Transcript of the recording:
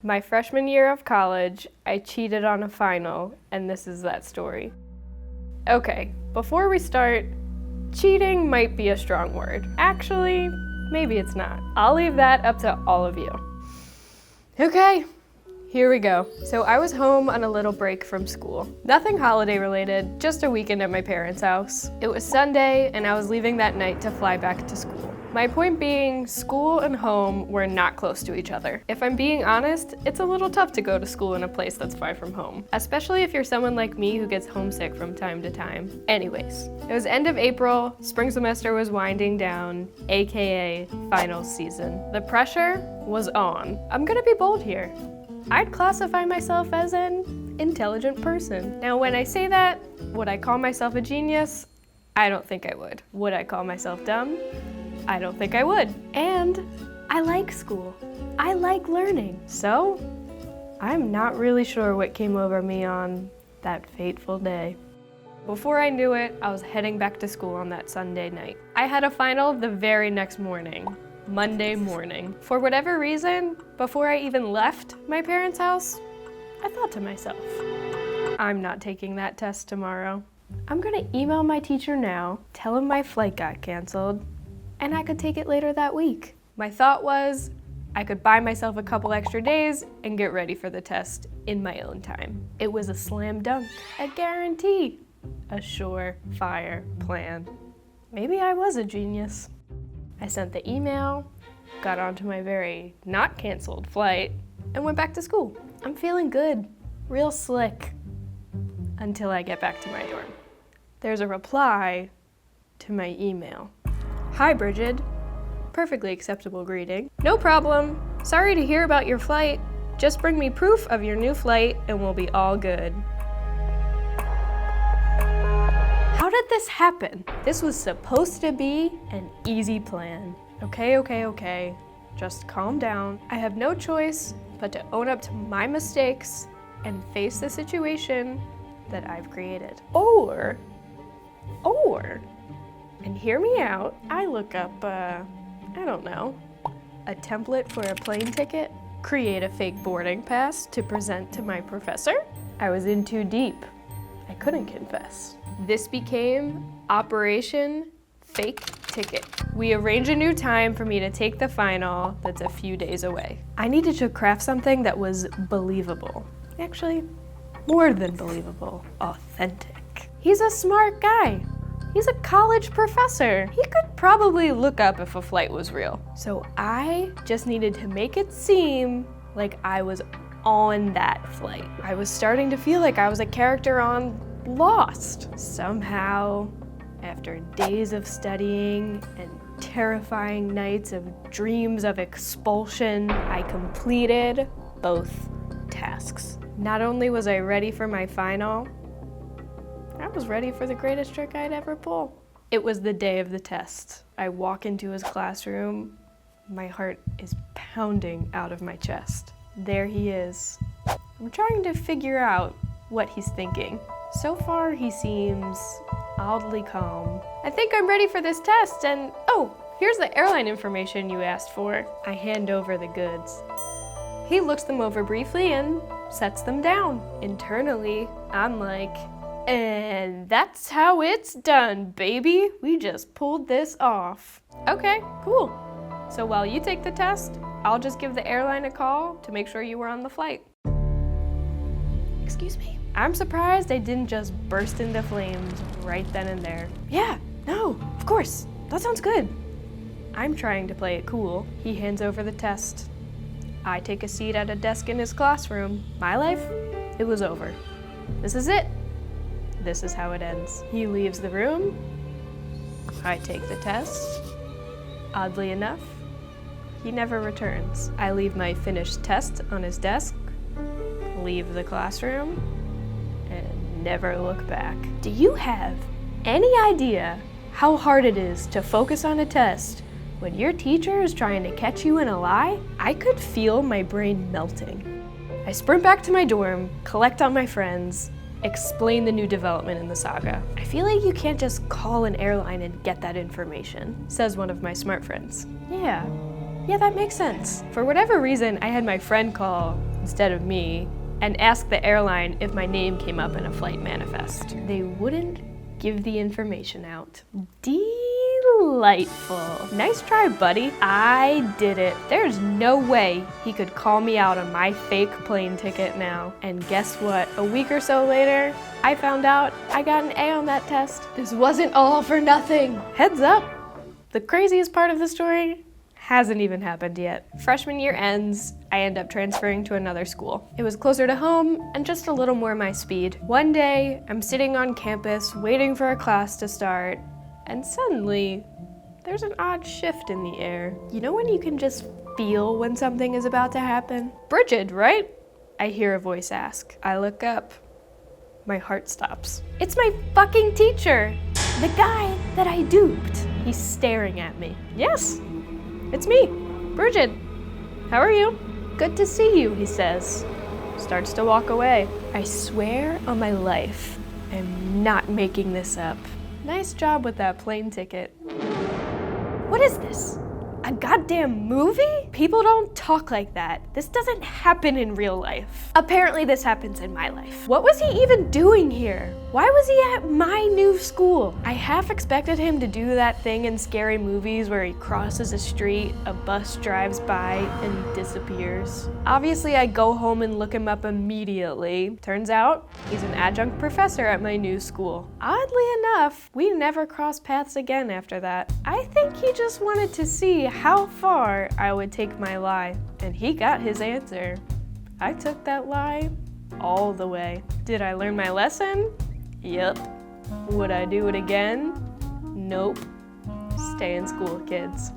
My freshman year of college, I cheated on a final, and this is that story. Okay, before we start, cheating might be a strong word. Actually, maybe it's not. I'll leave that up to all of you. Okay, here we go. So I was home on a little break from school. Nothing holiday related, just a weekend at my parents' house. It was Sunday, and I was leaving that night to fly back to school. My point being, school and home were not close to each other. If I'm being honest, it's a little tough to go to school in a place that's far from home, especially if you're someone like me who gets homesick from time to time. Anyways, it was end of April, spring semester was winding down, aka final season. The pressure was on. I'm gonna be bold here. I'd classify myself as an intelligent person. Now, when I say that, would I call myself a genius? I don't think I would. Would I call myself dumb? I don't think I would. And I like school. I like learning. So, I'm not really sure what came over me on that fateful day. Before I knew it, I was heading back to school on that Sunday night. I had a final the very next morning, Monday morning. For whatever reason, before I even left my parents' house, I thought to myself, I'm not taking that test tomorrow. I'm gonna email my teacher now, tell him my flight got canceled, and I could take it later that week. My thought was, I could buy myself a couple extra days and get ready for the test in my own time. It was a slam dunk, a guarantee, a surefire plan. Maybe I was a genius. I sent the email, got onto my very not canceled flight, and went back to school. I'm feeling good, real slick, until I get back to my dorm. There's a reply to my email. Hi, Brigid. Perfectly acceptable greeting. No problem. Sorry to hear about your flight. Just bring me proof of your new flight and we'll be all good. How did this happen? This was supposed to be an easy plan. Okay. Just calm down. I have no choice but to own up to my mistakes and face the situation that I've created. Or, and hear me out, I look up, a template for a plane ticket, create a fake boarding pass to present to my professor. I was in too deep. I couldn't confess. This became Operation Fake Ticket. We arrange a new time for me to take the final that's a few days away. I needed to craft something that was believable. Actually, more than believable, authentic. He's a smart guy. He's a college professor. He could probably look up if a flight was real. So I just needed to make it seem like I was on that flight. I was starting to feel like I was a character on Lost. Somehow, after days of studying and terrifying nights of dreams of expulsion, I completed both tasks. Not only was I ready for my final, I was ready for the greatest trick I'd ever pull. It was the day of the test. I walk into his classroom, my heart is pounding out of my chest. There he is. I'm trying to figure out what he's thinking. So far, he seems oddly calm. I think I'm ready for this test, and oh, here's the airline information you asked for. I hand over the goods. He looks them over briefly and sets them down. Internally, I'm like, and that's how it's done, baby. We just pulled this off. Okay, cool. So while you take the test, I'll just give the airline a call to make sure you were on the flight. Excuse me? I'm surprised I didn't just burst into flames right then and there. Yeah, no, of course, that sounds good. I'm trying to play it cool. He hands over the test. I take a seat at a desk in his classroom. My life, it was over. This is it. This is how it ends. He leaves the room. I take the test. Oddly enough, he never returns. I leave my finished test on his desk, leave the classroom, and never look back. Do you have any idea how hard it is to focus on a test when your teacher is trying to catch you in a lie? I could feel my brain melting. I sprint back to my dorm, collect all my friends, explain the new development in the saga. I feel like you can't just call an airline and get that information, says one of my smart friends. Yeah, that makes sense. For whatever reason, I had my friend call instead of me and ask the airline if my name came up in a flight manifest. They wouldn't give the information out. Delightful. Nice try, buddy. I did it. There's no way he could call me out on my fake plane ticket now. And guess what? A week or so later, I found out I got an A on that test. This wasn't all for nothing. Heads up, the craziest part of the story hasn't even happened yet. Freshman year ends, I end up transferring to another school. It was closer to home and just a little more my speed. One day, I'm sitting on campus waiting for a class to start, and suddenly, there's an odd shift in the air. You know when you can just feel when something is about to happen? Brigid, right? I hear a voice ask. I look up. My heart stops. It's my fucking teacher! The guy that I duped. He's staring at me. Yes, it's me, Brigid. How are you? Good to see you, he says. Starts to walk away. I swear on my life, I'm not making this up. Nice job with that plane ticket. What is this? A goddamn movie? People don't talk like that. This doesn't happen in real life. Apparently this happens in my life. What was he even doing here? Why was he at my new school? I half expected him to do that thing in scary movies where he crosses a street, a bus drives by, and disappears. Obviously, I go home and look him up immediately. Turns out, he's an adjunct professor at my new school. Oddly enough, we never crossed paths again after that. I think he just wanted to see how far I would take my lie, and he got his answer. I took that lie all the way. Did I learn my lesson? Yep. Would I do it again? Nope. Stay in school, kids.